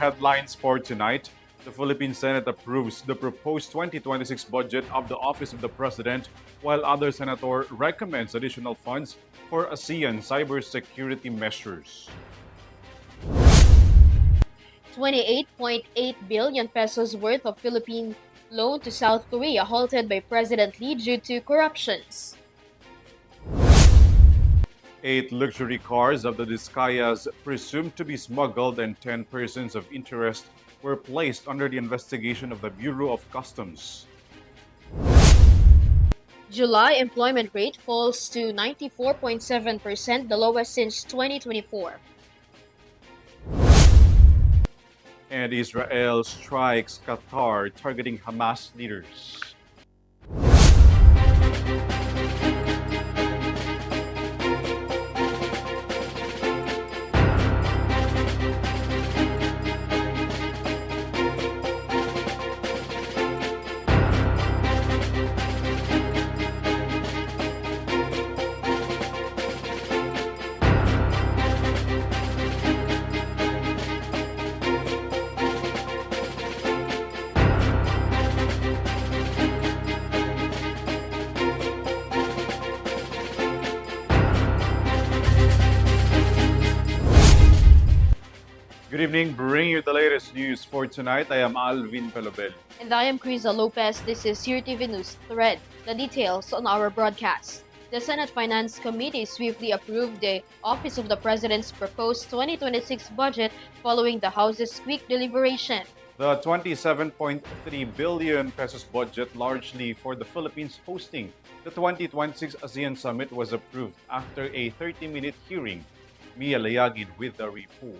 headlines for tonight. The Philippine Senate approves the proposed 2026 budget of the Office of the President, while other senator recommends additional funds for ASEAN cybersecurity measures. 28.8 billion pesos worth of Philippine loan to South Korea halted by President Lee due to corruptions. 8 luxury cars of the Discayas presumed to be smuggled and 10 persons of interest were placed under the investigation of the Bureau of Customs. July employment rate falls to 94.7%, the lowest since 2024. And Israel strikes Qatar, targeting Hamas leaders. Good evening, bringing you the latest news for tonight. I am ALVIN PELOBELLO. And I am KRIZZA Lopez. This is Eurotv News Thread. The details on our broadcast. The Senate Finance Committee swiftly approved the Office of the President's proposed 2026 budget following the House's quick deliberation. The 27.3 billion pesos budget, largely for the Philippines hosting the 2026 ASEAN Summit, was approved after a 30-minute hearing. Mia Layagin with the report.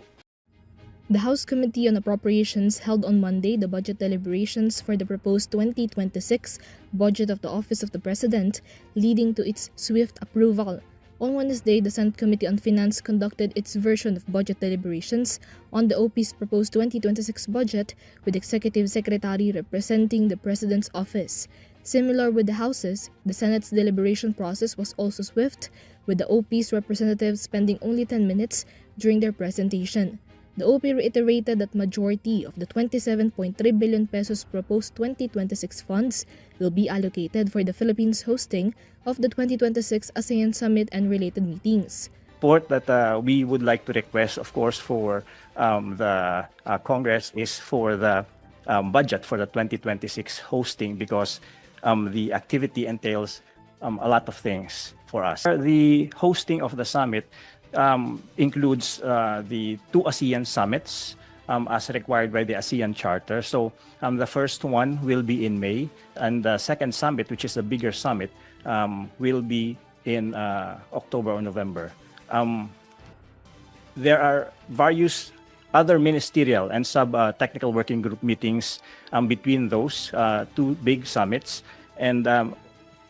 The House Committee on Appropriations held on Monday the budget deliberations for the proposed 2026 budget of the Office of the President, leading to its swift approval. On Wednesday, the Senate Committee on Finance conducted its version of budget deliberations on the OP's proposed 2026 budget, with Executive Secretary representing the President's office. Similar with the House's, the Senate's deliberation process was also swift, with the OP's representatives spending only 10 minutes during their presentation. The OP reiterated that majority of the 27.3 billion pesos proposed 2026 funds will be allocated for the Philippines hosting of the 2026 ASEAN Summit and related meetings. Support that we would like to request, of course, for the Congress is for the budget for the 2026 hosting, because the activity entails a lot of things for us. The hosting of the summit includes the 2 ASEAN summits as required by the ASEAN Charter. So the first one will be in May, and the second summit, which is a bigger summit, will be in October or November. There are various other ministerial and sub-technical working group meetings between those 2 big summits. And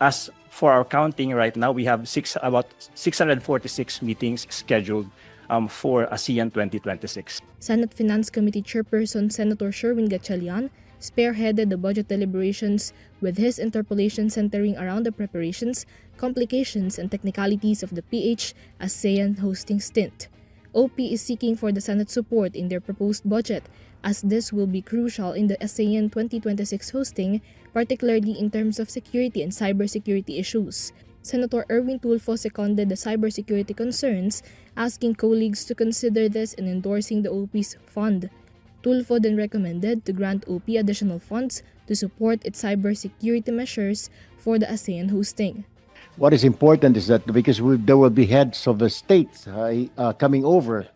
as for our counting right now, we have about 646 meetings scheduled for ASEAN 2026. Senate Finance Committee Chairperson Senator Sherwin Gatchalian spearheaded the budget deliberations, with his interpellation centering around the preparations, complications, and technicalities of the PH ASEAN hosting stint. OP is seeking for the Senate support in their proposed budget, as this will be crucial in the ASEAN 2026 hosting, particularly in terms of security and cybersecurity issues. Senator Erwin Tulfo seconded the cybersecurity concerns, asking colleagues to consider this in endorsing the OP's fund. Tulfo then recommended to grant OP additional funds to support its cybersecurity measures for the ASEAN hosting. What is important is that because there will be heads of the states coming over,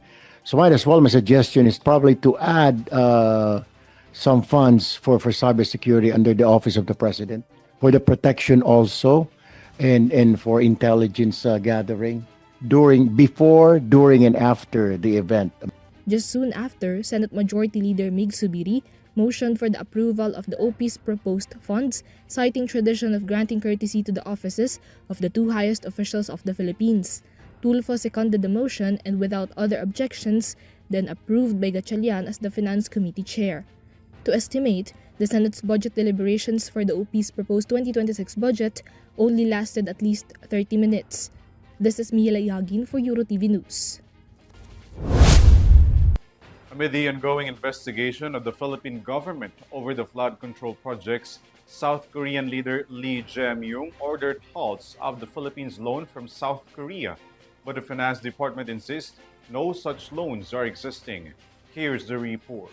so might as well, my suggestion is probably to add some funds for cybersecurity under the Office of the President, for the protection also, and for intelligence gathering before, during, and after the event. Just soon after, Senate Majority Leader Mig Subiri motioned for the approval of the OP's proposed funds, citing tradition of granting courtesy to the offices of the 2 highest officials of the Philippines. Tulfo seconded the motion and, without other objections, then approved by Gatchalian as the Finance Committee Chair. To estimate, the Senate's budget deliberations for the OP's proposed 2026 budget only lasted at least 30 minutes. This is Mia Layagin for Eurotv News. Amid the ongoing investigation of the Philippine government over the flood control projects, South Korean leader Lee Jae-myung ordered halts of the Philippines' loan from South Korea. But the Finance Department insists no such loans are existing. Here's the report.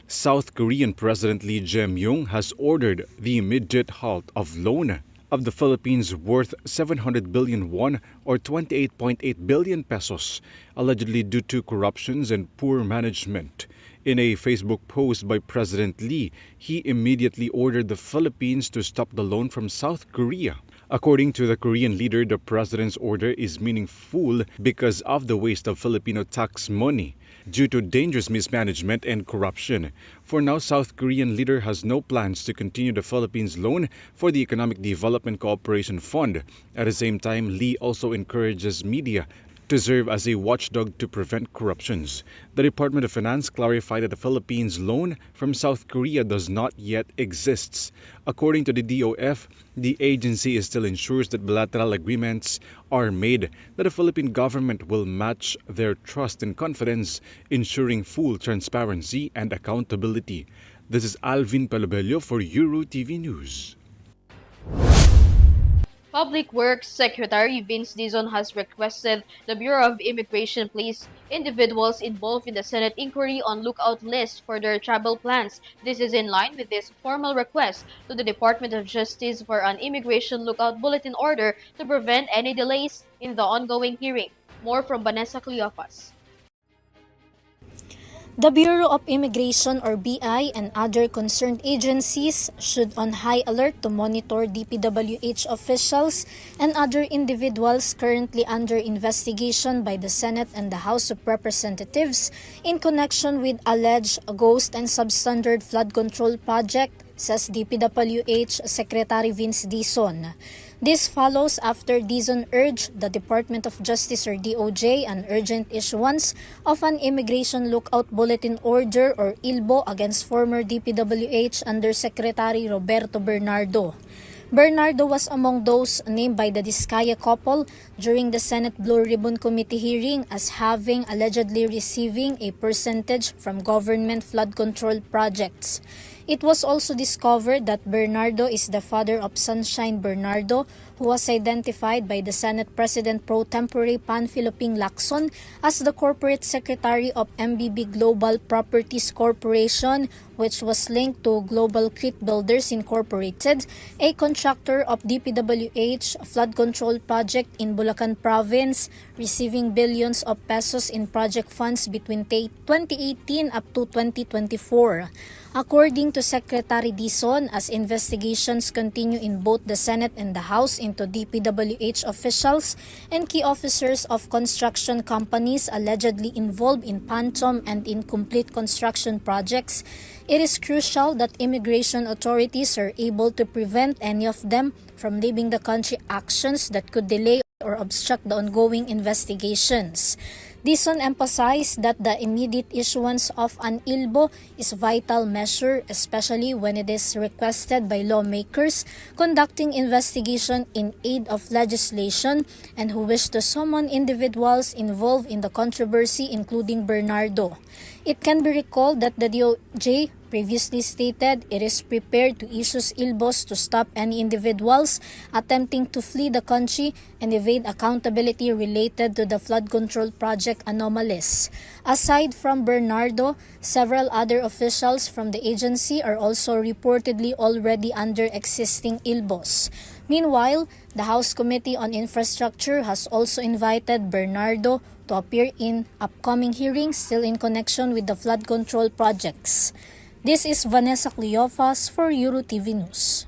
South Korean President Lee Jae-myung has ordered the immediate halt of loan of the Philippines worth 700 billion won or 28.8 billion pesos, allegedly due to corruptions and poor management. In a Facebook post by President Lee, he immediately ordered the Philippines to stop the loan from South Korea. According to the Korean leader, the president's order is meaningful because of the waste of Filipino tax money due to dangerous mismanagement and corruption. For now, South Korean leader has no plans to continue the Philippines loan for the Economic Development Cooperation Fund. At the same time, Lee also encourages media to serve as a watchdog to prevent corruptions. The Department of Finance clarified that the Philippines loan from South Korea does not yet exist. According to the DOF, the agency still ensures that bilateral agreements are made that the Philippine government will match their trust and confidence, ensuring full transparency and accountability. This is ALVIN PELOBELLO for Eurotv News. Public Works Secretary Vince Dizon has requested the Bureau of Immigration place individuals involved in the Senate inquiry on lookout list for their travel plans. This is in line with his formal request to the Department of Justice for an immigration lookout bulletin order to prevent any delays in the ongoing hearing. More from Vanessa Cleofas. The Bureau of Immigration or BI and other concerned agencies should on high alert to monitor DPWH officials and other individuals currently under investigation by the Senate and the House of Representatives in connection with alleged ghost and substandard flood control project, says DPWH Secretary Vince Dizon. This follows after Dizon urged the Department of Justice or DOJ an urgent issuance of an Immigration Lookout Bulletin Order or ILBO against former DPWH Undersecretary Roberto Bernardo. Bernardo was among those named by the Diskaya couple during the Senate Blue Ribbon Committee hearing as having allegedly receiving a percentage from government flood control projects. It was also discovered that Bernardo is the father of Sunshine Bernardo, who was identified by the Senate President Pro Tempore Panfiloping Lacson as the corporate secretary of MBB Global Properties Corporation, which was linked to Global Crit Builders Incorporated, a contractor of DPWH flood control project in Bulacan Province, receiving billions of pesos in project funds between 2018 up to 2024. According to Secretary Dizon, as investigations continue in both the Senate and the House into DPWH officials and key officers of construction companies allegedly involved in phantom and incomplete construction projects, it is crucial that immigration authorities are able to prevent any of them from leaving the country actions that could delay or obstruct the ongoing investigations. Dizon emphasized that the immediate issuance of an ILBO is a vital measure, especially when it is requested by lawmakers conducting investigation in aid of legislation and who wish to summon individuals involved in the controversy, including Bernardo. It can be recalled that the DOJ previously stated it is prepared to issue ILBOs to stop any individuals attempting to flee the country and evade accountability related to the flood control project anomalies. Aside from Bernardo, several other officials from the agency are also reportedly already under existing ILBOs. Meanwhile, the House Committee on Infrastructure has also invited Bernardo to appear in upcoming hearings still in connection with the flood control projects. This is Vanessa Cleofas for Eurotv News.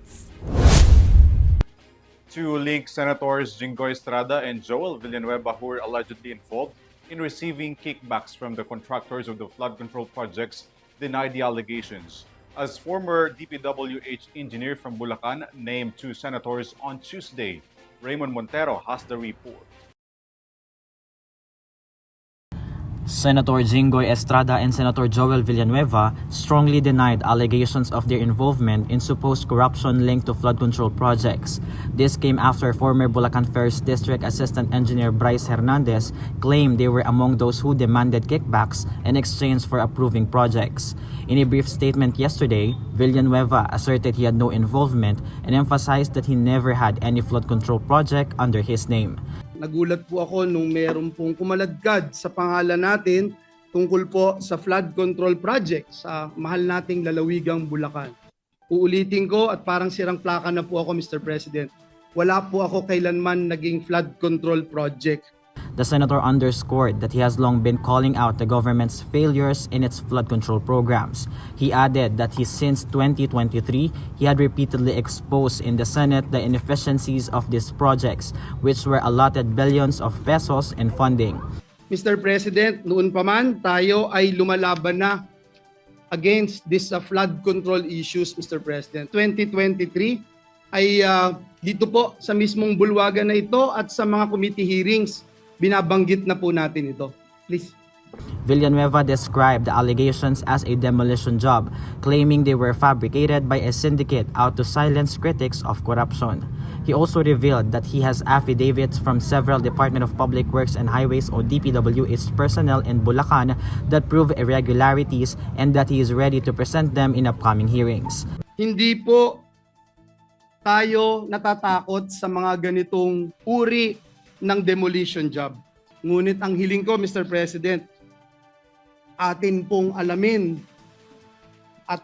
Two linked senators Jinggoy Estrada and Joel Villanueva, who were allegedly involved in receiving kickbacks from the contractors of the flood control projects, denied the allegations. As former DPWH engineer from Bulacan named two senators on Tuesday, Raymond Montero has the report. Senator Jinggoy Estrada and Senator Joel Villanueva strongly denied allegations of their involvement in supposed corruption linked to flood control projects. This came after former Bulacan First District Assistant Engineer Bryce Hernandez claimed they were among those who demanded kickbacks in exchange for approving projects. In a brief statement yesterday, Villanueva asserted he had no involvement and emphasized that he never had any flood control project under his name. Nagulat po ako nung meron pong kumaladkad sa pangalan natin tungkol po sa flood control project sa mahal nating lalawigang Bulacan. Uulitin ko at parang sirang plaka na po ako, Mr. President. Wala po ako kailanman naging flood control project. The senator underscored that he has long been calling out the government's failures in its flood control programs. He added that since 2023, he had repeatedly exposed in the Senate the inefficiencies of these projects, which were allotted billions of pesos in funding. Mr. President, noon pa man tayo ay lumalaban na against this flood control issues, Mr. President. 2023 ay dito po sa mismong bulwagan na ito at sa mga committee hearings, binabanggit na po natin ito. Please. Villanueva described the allegations as a demolition job, claiming they were fabricated by a syndicate out to silence critics of corruption. He also revealed that he has affidavits from several Department of Public Works and Highways o DPWH personnel in Bulacan that prove irregularities and that he is ready to present them in upcoming hearings. Hindi po tayo natatakot sa mga ganitong uri ng demolition job. Ngunit ang hiling ko, Mr. President, atin pong alamin at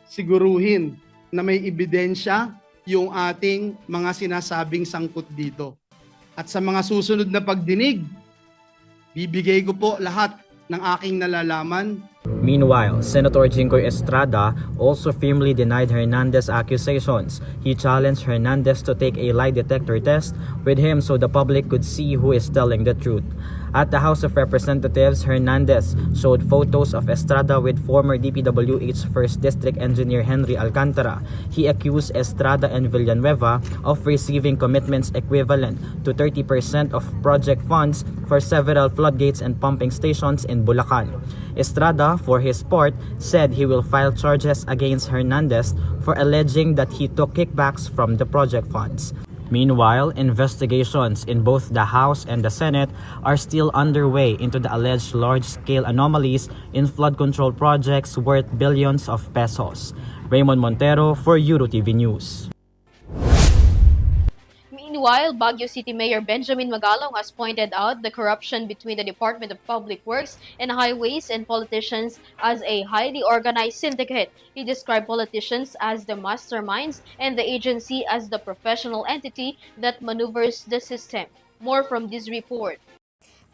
siguruhin na may ebidensya yung ating mga sinasabing sangkot dito. At sa mga susunod na pagdinig, bibigay ko po lahat ng aking nalalaman. Meanwhile, Senator Jinggoy Estrada also firmly denied Hernandez's accusations. He challenged Hernandez to take a lie detector test with him so the public could see who is telling the truth. At the House of Representatives, Hernandez showed photos of Estrada with former DPWH 1st District Engineer Henry Alcantara. He accused Estrada and Villanueva of receiving commitments equivalent to 30% of project funds for several floodgates and pumping stations in Bulacan. Estrada, for his part, said he will file charges against Hernandez for alleging that he took kickbacks from the project funds. Meanwhile, investigations in both the House and the Senate are still underway into the alleged large-scale anomalies in flood control projects worth billions of pesos. Raymond Montero for Eurotv News. Meanwhile, Baguio City Mayor Benjamin Magalong has pointed out the corruption between the Department of Public Works and Highways and politicians as a highly organized syndicate. He described politicians as the masterminds and the agency as the professional entity that maneuvers the system. More from this report.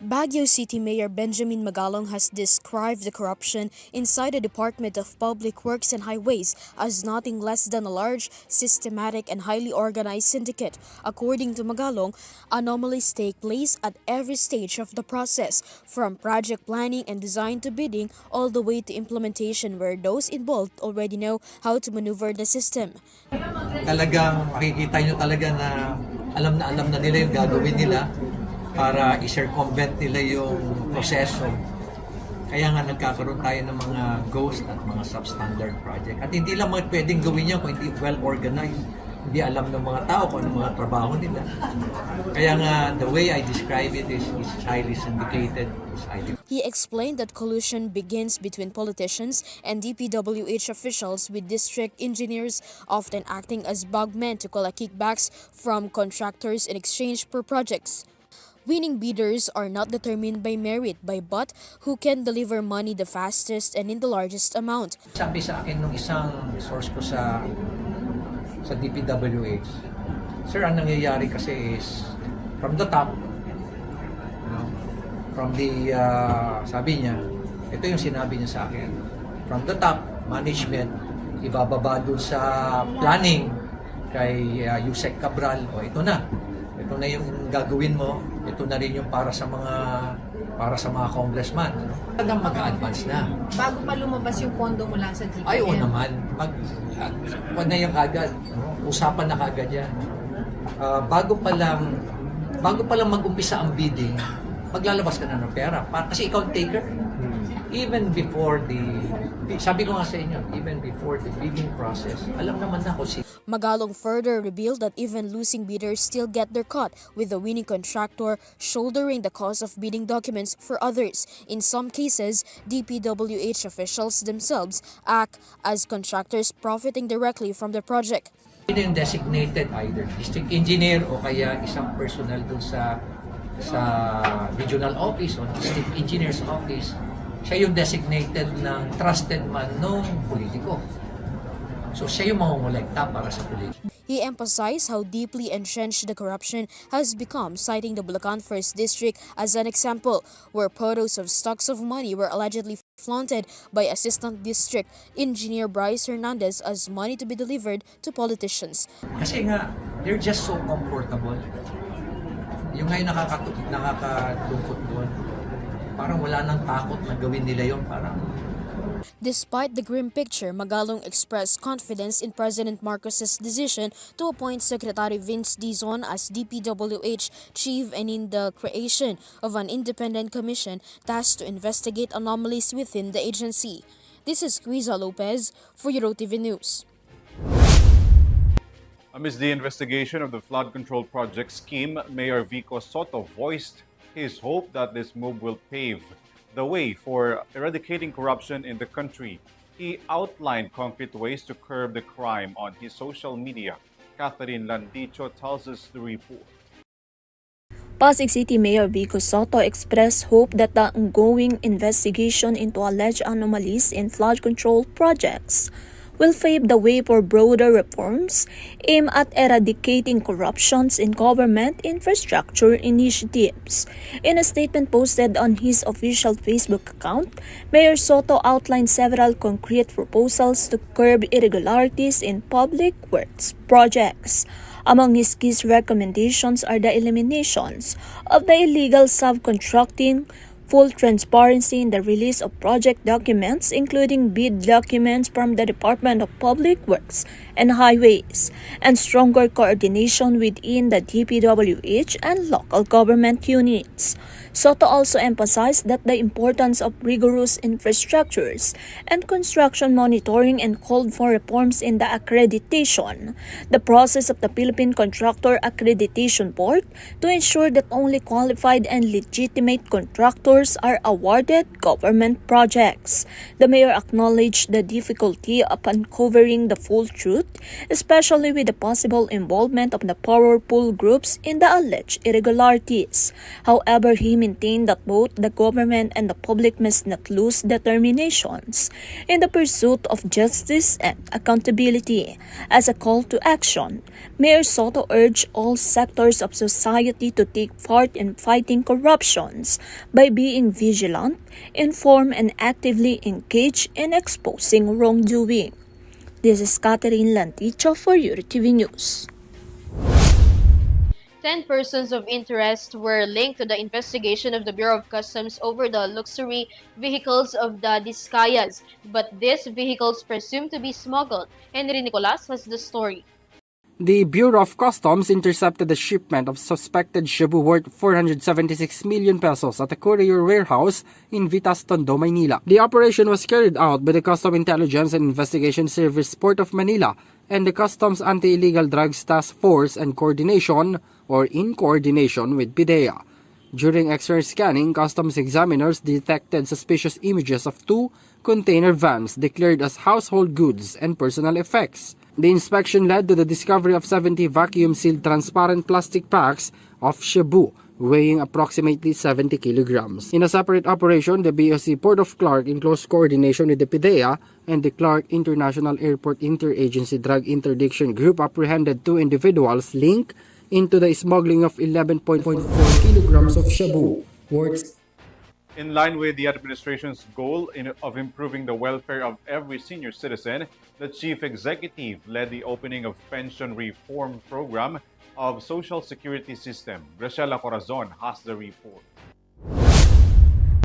Baguio City Mayor Benjamin Magalong has described the corruption inside the Department of Public Works and Highways as nothing less than a large, systematic, and highly organized syndicate. According to Magalong, anomalies take place at every stage of the process, from project planning and design to bidding, all the way to implementation, where those involved already know how to maneuver the system. Talagang makikita nyo talaga na alam na nila yung gagawin nila para i-circumvent nila yung proseso. Kaya nga nagkakaroon tayo ng mga ghost at mga substandard project. At hindi lang pwedeng gawin yan kung hindi well-organized. Hindi alam ng mga tao kung anong mga trabaho nila. Kaya nga, the way I describe it is highly syndicated. He explained that collusion begins between politicians and DPWH officials, with district engineers often acting as bugmen to collect kickbacks from contractors in exchange for projects. Winning bidders are not determined by merit, but who can deliver money the fastest and in the largest amount. Sabi sa akin nung isang source ko sa DPWH, sir, ang nangyayari kasi is from the top, from the, sabi niya, ito yung sinabi niya sa akin, from the top, management, ibababa dun sa planning kay Yusek Cabral, o ito na yung gagawin mo, ito na rin yung para sa mga congressman. Talagang mag-a-advance na. Bago pa lumabas yung pondo mula sa DPM? Ay, oo naman. Wag na yung kagad. Usapan na kagad yan. Bago pa lang mag-umpisa ang bidding, maglalabas ka na ng pera. Kasi ikaw ang taker. Even before sabi ko nga sa inyo, even before the bidding process, alam naman na kung Magalong further revealed that even losing bidders still get their cut, with the winning contractor shouldering the cost of bidding documents for others. In some cases, DPWH officials themselves act as contractors, profiting directly from the project. Sino yung designated, either district engineer o kaya isang personal dun sa regional office o district engineer's office, siya yung designated ng trusted man ng politiko. So siya yung mangongolekta para sa politiko. He emphasized how deeply entrenched the corruption has become, citing the Bulacan 1st District as an example, where photos of stocks of money were allegedly flaunted by Assistant District Engineer Bryce Hernandez as money to be delivered to politicians. Kasi nga, they're just so comfortable. Yung ngayon nakakatungkot doon, parang wala nang takot na gawin nila yun, parang. Despite the grim picture, Magalong expressed confidence in President Marcos's decision to appoint Secretary Vince Dizon as DPWH chief and in the creation of an independent commission tasked to investigate anomalies within the agency. This is KRIZZA Lopez for Eurotv News. Amidst the investigation of the flood control project scheme, Mayor Vico Soto voiced his hope that this move will pave the way for eradicating corruption in the country. He outlined concrete ways to curb the crime on his social media. Catherine Landicho tells us the report. Pasig City Mayor Vico Soto expressed hope that the ongoing investigation into alleged anomalies in flood control projects will pave the way for broader reforms aimed at eradicating corruptions in government infrastructure initiatives. In a statement posted on his official Facebook account, Mayor Soto outlined several concrete proposals to curb irregularities in public works projects. Among his key recommendations are the eliminations of the illegal subcontracting, full transparency in the release of project documents, including bid documents from the Department of Public Works and Highways, and stronger coordination within the DPWH and local government units. Soto also emphasized that the importance of rigorous infrastructures and construction monitoring and called for reforms in the accreditation, the process of the Philippine Contractor Accreditation Board, to ensure that only qualified and legitimate contractors are awarded government projects. The mayor acknowledged the difficulty of uncovering the full truth, especially with the possible involvement of the powerful groups in the alleged irregularities. However, he maintained that both the government and the public must not lose determinations in the pursuit of justice and accountability. As a call to action, Mayor Soto urged all sectors of society to take part in fighting corruptions by being vigilant, informed, and actively engaged in exposing wrongdoing. This is Catherine Lanticho for Eurotv News. 10 persons of interest were linked to the investigation of the Bureau of Customs over the luxury vehicles of the Discayas, but these vehicles presumed to be smuggled. Henry Nicolas has the story. The Bureau of Customs intercepted the shipment of suspected shabu worth 476 million pesos at a courier warehouse in Vitas, Tondo, Manila. The operation was carried out by the Customs Intelligence and Investigation Service Port of Manila and the Customs Anti-Illegal Drugs Task Force and coordination or in coordination with PDEA. During X-ray scanning, customs examiners detected suspicious images of 2 container vans declared as household goods and personal effects. The inspection led to the discovery of 70 vacuum-sealed transparent plastic packs of shabu, weighing approximately 70 kilograms. In a separate operation, the BOC Port of Clark, in close coordination with the PDEA and the Clark International Airport Interagency Drug Interdiction Group, apprehended 2 individuals linked into the smuggling of 11.4 kilograms of shabu, worth. In line with the administration's goal of improving the welfare of every senior citizen, the chief executive led the opening of pension reform program of Social Security System. Graciela Corazon has the report.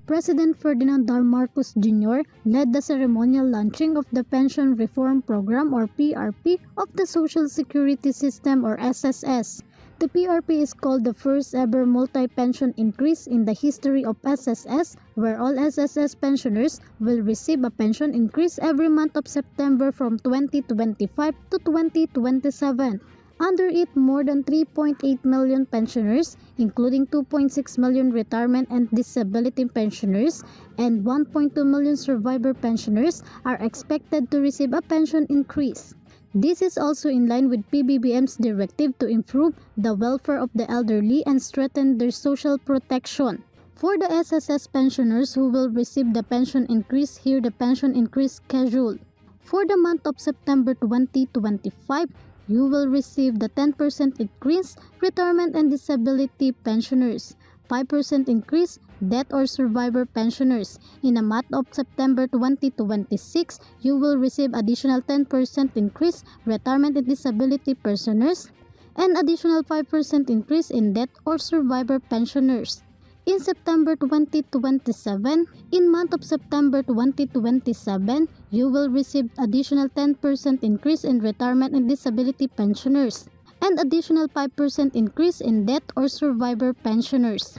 President Ferdinand R. Marcos Jr. led the ceremonial launching of the Pension Reform Program or PRP of the Social Security System or SSS. The PRP is called the first ever multi-pension increase in the history of SSS, where all SSS pensioners will receive a pension increase every month of September from 2025 to 2027. Under it, more than 3.8 million pensioners, including 2.6 million retirement and disability pensioners and 1.2 million survivor pensioners, are expected to receive a pension increase. This is also in line with PBBM's directive to improve the welfare of the elderly and strengthen their social protection. For the SSS pensioners who will receive the pension increase, here the pension increase schedule. For the month of September 2025, you will receive the 10% increase retirement and disability pensioners, 5% increase death or survivor pensioners. In the month of September 2026, you will receive additional 10% increase retirement and disability pensioners and additional 5% increase in death or survivor pensioners. In September 2027, in month of September 2027, you will receive additional 10% increase in retirement and disability pensioners and additional 5% increase in death or survivor pensioners.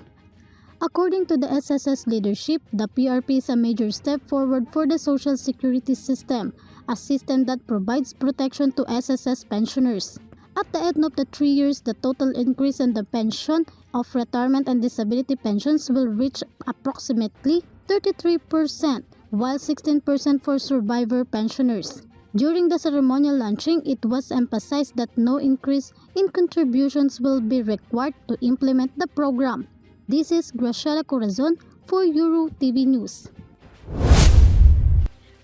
According to the SSS leadership, the PRP is a major step forward for the Social Security system, a system that provides protection to SSS pensioners. At the end of the 3 years, the total increase in the pension of retirement and disability pensions will reach approximately 33%, while 16% for survivor pensioners. During the ceremonial launching, it was emphasized that no increase in contributions will be required to implement the program. This is Graciela Corazon for Eurotv News.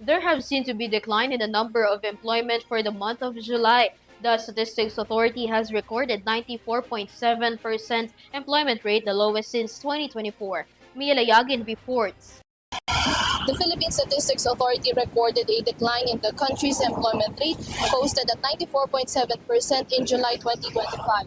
There have seen to be decline in the number of employment for the month of July. The Statistics Authority has recorded 94.7% employment rate, the lowest since 2024. Mia Layagin reports. The Philippine Statistics Authority recorded a decline in the country's employment rate, posted at 94.7% in July 2025.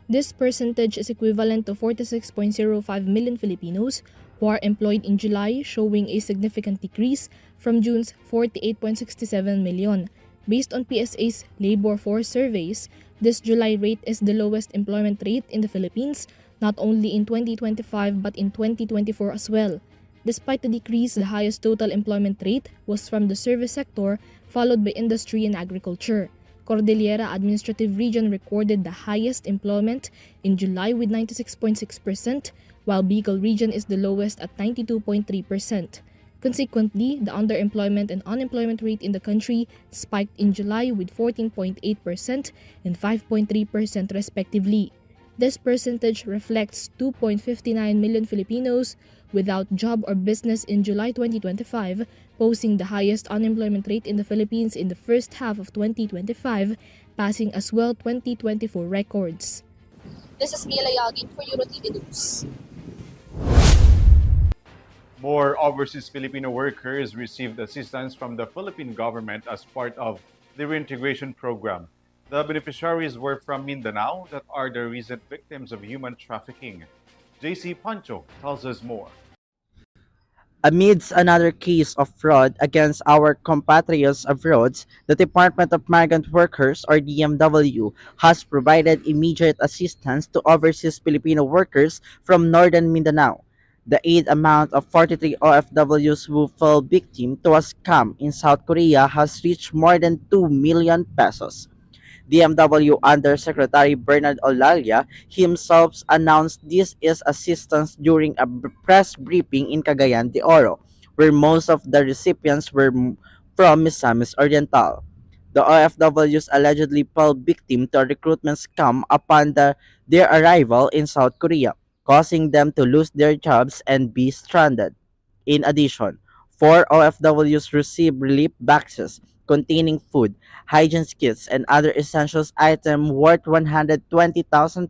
This percentage is equivalent to 46.05 million Filipinos who are employed in July, showing a significant decrease from June's 48.67 million. Based on PSA's labor force surveys, this July rate is the lowest employment rate in the Philippines, not only in 2025 but in 2024 as well. Despite the decrease, the highest total employment rate was from the service sector, followed by industry and agriculture. Cordillera Administrative Region recorded the highest employment in July with 96.6%, while Bicol Region is the lowest at 92.3%. Consequently, the underemployment and unemployment rate in the country spiked in July with 14.8% and 5.3% respectively. This percentage reflects 2.59 million Filipinos without job or business in July 2025, posing the highest unemployment rate in the Philippines in the first half of 2025, passing as well 2024 records. This is Mia Layagin for Eurotv News. More overseas Filipino workers received assistance from the Philippine government as part of the reintegration program. The beneficiaries were from Mindanao that are the recent victims of human trafficking. JC Pancho tells us more. Amidst another case of fraud against our compatriots abroad, the Department of Migrant Workers or DMW has provided immediate assistance to overseas Filipino workers from northern Mindanao. The aid amount of 43 OFWs who fell victim to a scam in South Korea has reached more than 2 million pesos. DMW Undersecretary Bernard Olalia himself announced this is assistance during a press briefing in Cagayan de Oro, where most of the recipients were from Misamis Oriental. The OFWs allegedly fell victim to a recruitment scam upon their arrival in South Korea, causing them to lose their jobs and be stranded. In addition, 4 OFWs received relief boxes containing food, hygiene kits, and other essentials items worth 120,000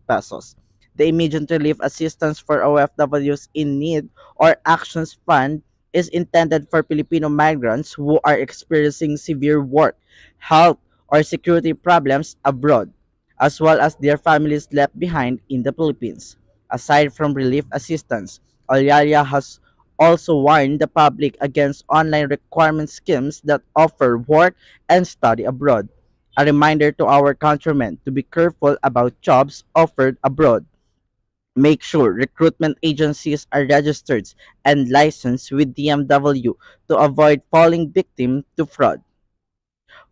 pesos. The immediate relief assistance for OFWs in need or actions fund is intended for Filipino migrants who are experiencing severe work, health, or security problems abroad, as well as their families left behind in the Philippines. Aside from relief assistance, Olalia has also warned the public against online requirement schemes that offer work and study abroad. A reminder to our countrymen to be careful about jobs offered abroad. Make sure recruitment agencies are registered and licensed with DMW to avoid falling victim to fraud.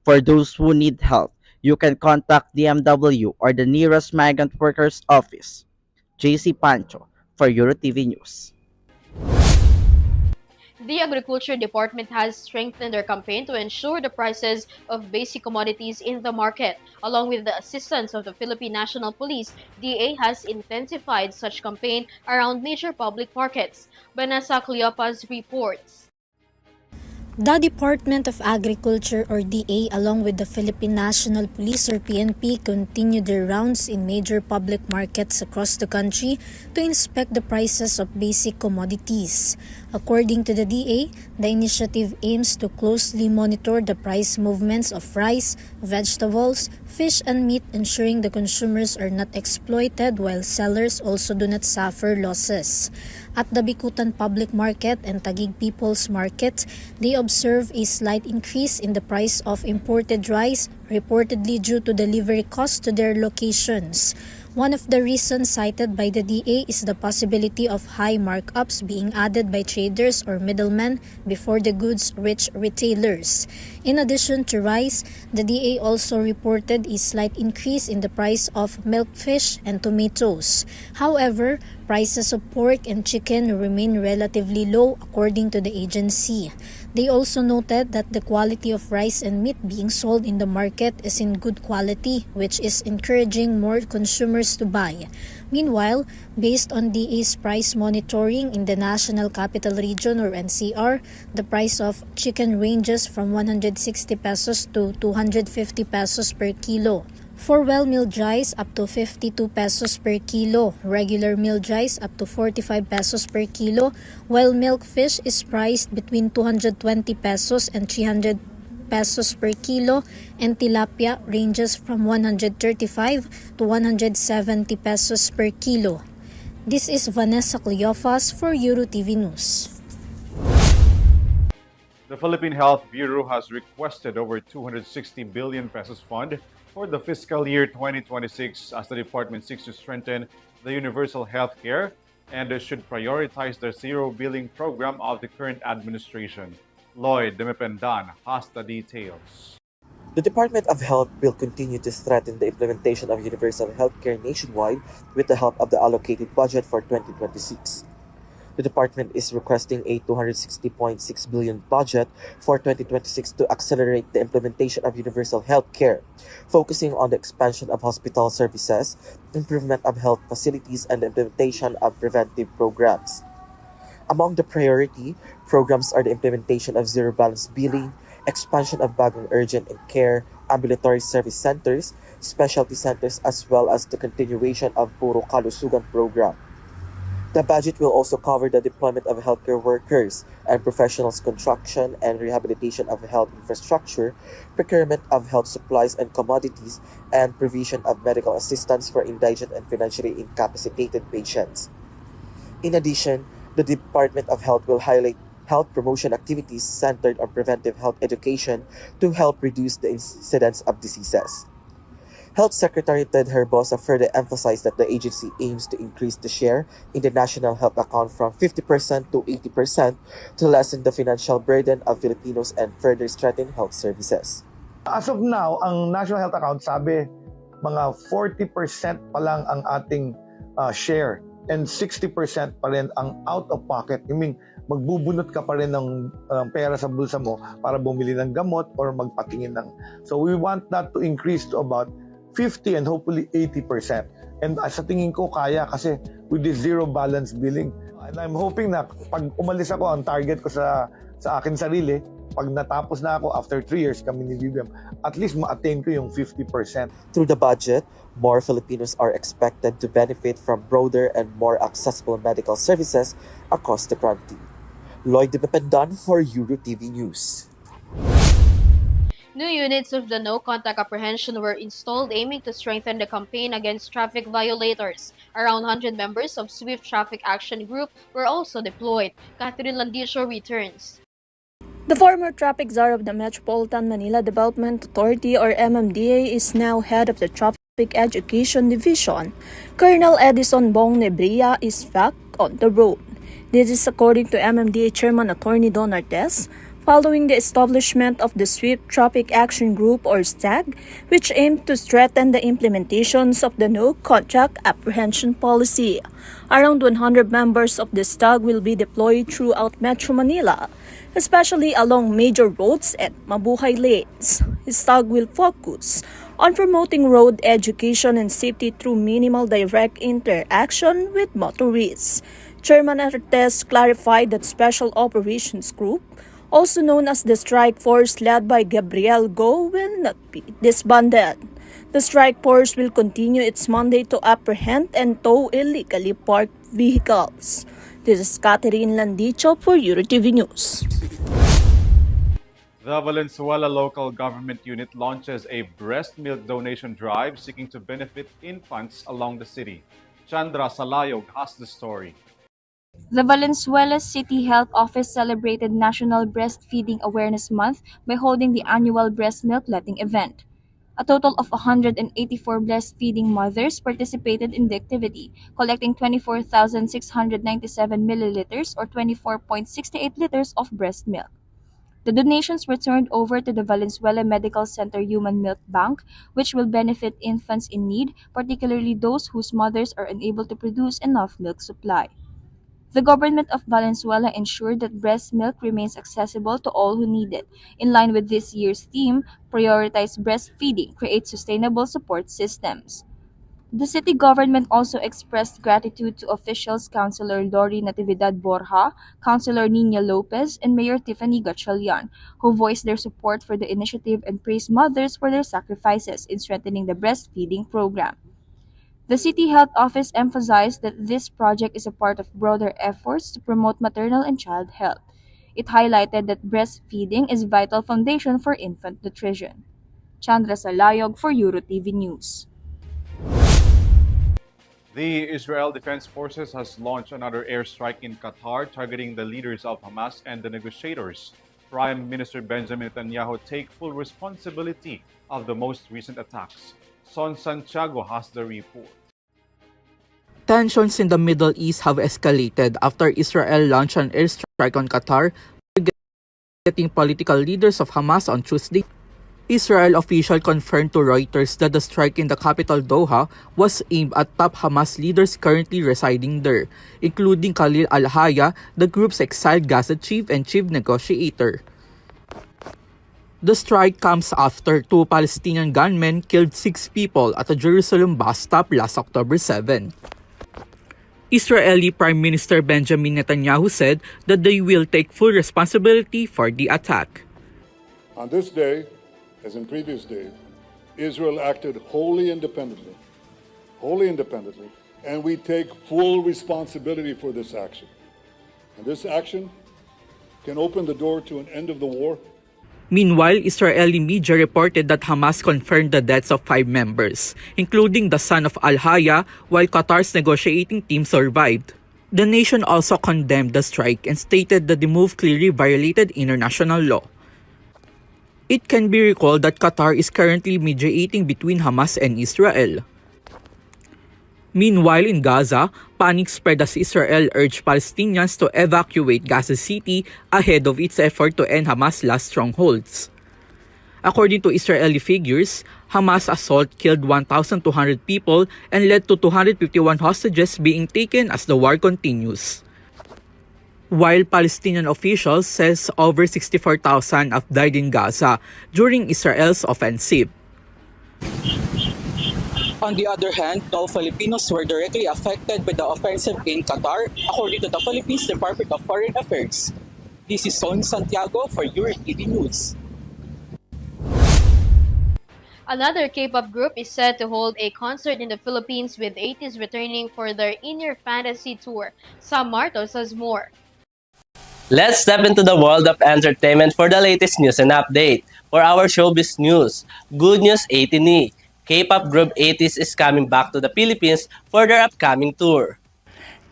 For those who need help, you can contact DMW or the nearest migrant workers office. JC Pancho for Eurotv News. The Agriculture Department has strengthened their campaign to ensure the prices of basic commodities in the market. Along with the assistance of the Philippine National Police, DA has intensified such campaign around major public markets. Vanessa Cleopas reports. The Department of Agriculture or DA along with the Philippine National Police or PNP continue their rounds in major public markets across the country to inspect the prices of basic commodities. According to the DA, the initiative aims to closely monitor the price movements of rice, vegetables, fish and meat, ensuring the consumers are not exploited while sellers also do not suffer losses. At the Bikutan Public Market and Taguig People's Market, they observe a slight increase in the price of imported rice, reportedly due to delivery costs to their locations. One of the reasons cited by the DA is the possibility of high markups being added by traders or middlemen before the goods reach retailers. In addition to rice, the DA also reported a slight increase in the price of milkfish and tomatoes. However, prices of pork and chicken remain relatively low according to the agency. They also noted that the quality of rice and meat being sold in the market is in good quality, which is encouraging more consumers to buy. Meanwhile, based on DA's price monitoring in the National Capital Region or NCR, the price of chicken ranges from 160 pesos to 250 pesos per kilo. For well-milled rice, up to 52 pesos per kilo. Regular milled rice, up to 45 pesos per kilo. While milk fish is priced between 220 pesos and 300 pesos per kilo. And tilapia ranges from 135 to 170 pesos per kilo. This is Vanessa Cleophas for Eurotv News. The Philippine Health Bureau has requested over 260 billion pesos fund for the fiscal year 2026 as the department seeks to strengthen the universal health care and should prioritize the zero billing program of the current administration. Lloyd Demipendan has the details. The Department of Health will continue to strengthen the implementation of universal health care nationwide with the help of the allocated budget for 2026. The department is requesting a 260.6 billion budget for 2026 to accelerate the implementation of universal health care, focusing on the expansion of hospital services, improvement of health facilities, and the implementation of preventive programs. Among the priority programs are the implementation of zero balance billing, expansion of bagong urgent and care, ambulatory service centers, specialty centers, as well as the continuation of Puro Kalusugan program. The budget will also cover the deployment of healthcare workers and professionals, construction and rehabilitation of health infrastructure, procurement of health supplies and commodities, and provision of medical assistance for indigent and financially incapacitated patients. In addition, the Department of Health will highlight health promotion activities centered on preventive health education to help reduce the incidence of diseases. Health Secretary Ted Herbosa further emphasized that the agency aims to increase the share in the national health account from 50% to 80% to lessen the financial burden of Filipinos and further strengthen health services. As of now, ang national health account, sabi, mga 40% pa lang ang ating share and 60% pa rin ang out-of-pocket. I mean, magbubunot ka pa rin ng pera sa bulsa mo para bumili ng gamot or magpatingin ng. So we want that to increase to about 50 and hopefully 80%. And sa tingin ko kaya kasi with this zero balance billing. And I'm hoping na pag umalis ako, ang target ko sa akin sarili, pag natapos na ako after 3 years kami ni BBM, at least ma-attain ko yung 50%. Through the budget, more Filipinos are expected to benefit from broader and more accessible medical services across the country. Lloyd Demipendan for Eurotv News. New units of the no-contact apprehension were installed aiming to strengthen the campaign against traffic violators. Around 100 members of Swift Traffic Action Group were also deployed. Catherine Landicho returns. The former traffic czar of the Metropolitan Manila Development Authority or MMDA is now head of the Traffic Education Division. Colonel Edison Bong Nebria is back on the road. This is according to MMDA Chairman Attorney Don Artes, following the establishment of the Swift Traffic Action Group or STAG, which aimed to strengthen the implementations of the no-contact apprehension policy. Around 100 members of the STAG will be deployed throughout Metro Manila, especially along major roads and mabuhay lanes. STAG will focus on promoting road education and safety through minimal direct interaction with motorists. Chairman Artes clarified that Special Operations Group, also known as the Strike Force led by Gabriel Go, will not be disbanded. The Strike Force will continue its mandate to apprehend and tow illegally parked vehicles. This is Catherine Landicho for Eurotv News. The Valenzuela Local Government Unit launches a breast milk donation drive seeking to benefit infants along the city. Chandra Salayog has the story. The Valenzuela City Health Office celebrated National Breastfeeding Awareness Month by holding the annual breast milk letting event. A total of 184 breastfeeding mothers participated in the activity, collecting 24,697 milliliters or 24.68 liters of breast milk. The donations were turned over to the Valenzuela Medical Center Human Milk Bank, which will benefit infants in need, particularly those whose mothers are unable to produce enough milk supply. The government of Valenzuela ensured that breast milk remains accessible to all who need it. In line with this year's theme, Prioritize Breastfeeding, Create Sustainable Support Systems. The city government also expressed gratitude to officials Councilor Lori Natividad Borja, Councilor Nina Lopez, and Mayor Tiffany Gatchalian, who voiced their support for the initiative and praised mothers for their sacrifices in strengthening the breastfeeding program. The City Health Office emphasized that this project is a part of broader efforts to promote maternal and child health. It highlighted that breastfeeding is a vital foundation for infant nutrition. Chandra Salayog for Eurotv News. The Israel Defense Forces has launched another airstrike in Qatar targeting the leaders of Hamas and the negotiators. Prime Minister Benjamin Netanyahu take full responsibility of the most recent attacks. Son Santiago has the report. Tensions in the Middle East have escalated after Israel launched an airstrike on Qatar, targeting political leaders of Hamas on Tuesday. Israel officials confirmed to Reuters that the strike in the capital Doha was aimed at top Hamas leaders currently residing there, including Khalil al-Hayya, the group's exiled Gaza chief and chief negotiator. The strike comes after two Palestinian gunmen killed 6 people at a Jerusalem bus stop last October 7. Israeli Prime Minister Benjamin Netanyahu said that they will take full responsibility for the attack. On this day, as in previous days, Israel acted wholly independently, and we take full responsibility for this action. And this action can open the door to an end of the war. Meanwhile, Israeli media reported that Hamas confirmed the deaths of 5 members, including the son of al-Hayya, while Qatar's negotiating team survived. The nation also condemned the strike and stated that the move clearly violated international law. It can be recalled that Qatar is currently mediating between Hamas and Israel. Meanwhile, in Gaza, panic spread as Israel urged Palestinians to evacuate Gaza City ahead of its effort to end Hamas' last strongholds. According to Israeli figures, Hamas' assault killed 1,200 people and led to 251 hostages being taken as the war continues. While Palestinian officials says over 64,000 have died in Gaza during Israel's offensive. On the other hand, no Filipinos were directly affected by the offensive in Qatar, according to the Philippines Department of Foreign Affairs. This is Son Santiago for Eurotv News. Another K-pop group is set to hold a concert in the Philippines with 80s returning for their In Your Fantasy tour. Sam Martos has more. Let's step into the world of entertainment for the latest news and update. For our showbiz news, good news 18E. K-pop group 80s is coming back to the Philippines for their upcoming tour.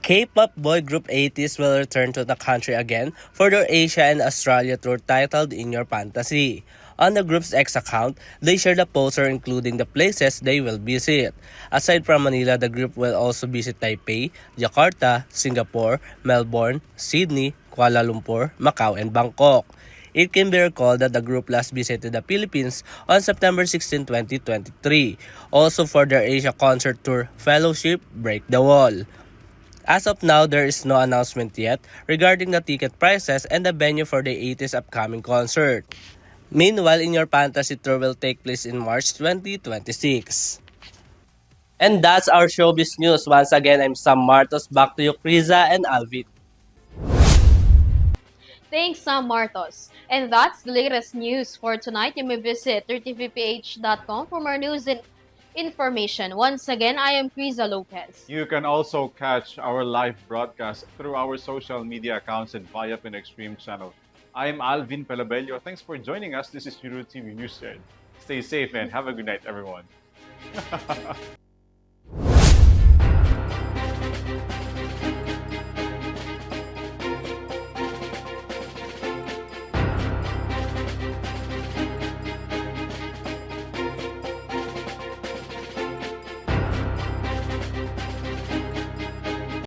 K-pop boy group 80s will return to the country again for their Asia and Australia tour titled In Your Fantasy. On the group's X account, they shared a poster including the places they will visit. Aside from Manila, the group will also visit Taipei, Jakarta, Singapore, Melbourne, Sydney, Kuala Lumpur, Macau, and Bangkok. It can be recalled that the group last visited the Philippines on September 16, 2023, also for their Asia concert tour Fellowship Break the Wall. As of now, there is no announcement yet regarding the ticket prices and the venue for the 80s upcoming concert. Meanwhile, In Your Fantasy tour will take place in March 2026. And that's our showbiz news. Once again, I'm Sam Martos. Back to you, KRIZZA and ALVIN. Thanks, Sam Martos. And that's the latest news for tonight. You may visit Eurotv.com for more news and information. Once again, I am KRIZZA Lopez. You can also catch our live broadcast through our social media accounts and via Extreme channel. I am ALVIN PELOBELLO. Thanks for joining us. This is Eurotv Newsfeed. Stay safe and have a good night, everyone.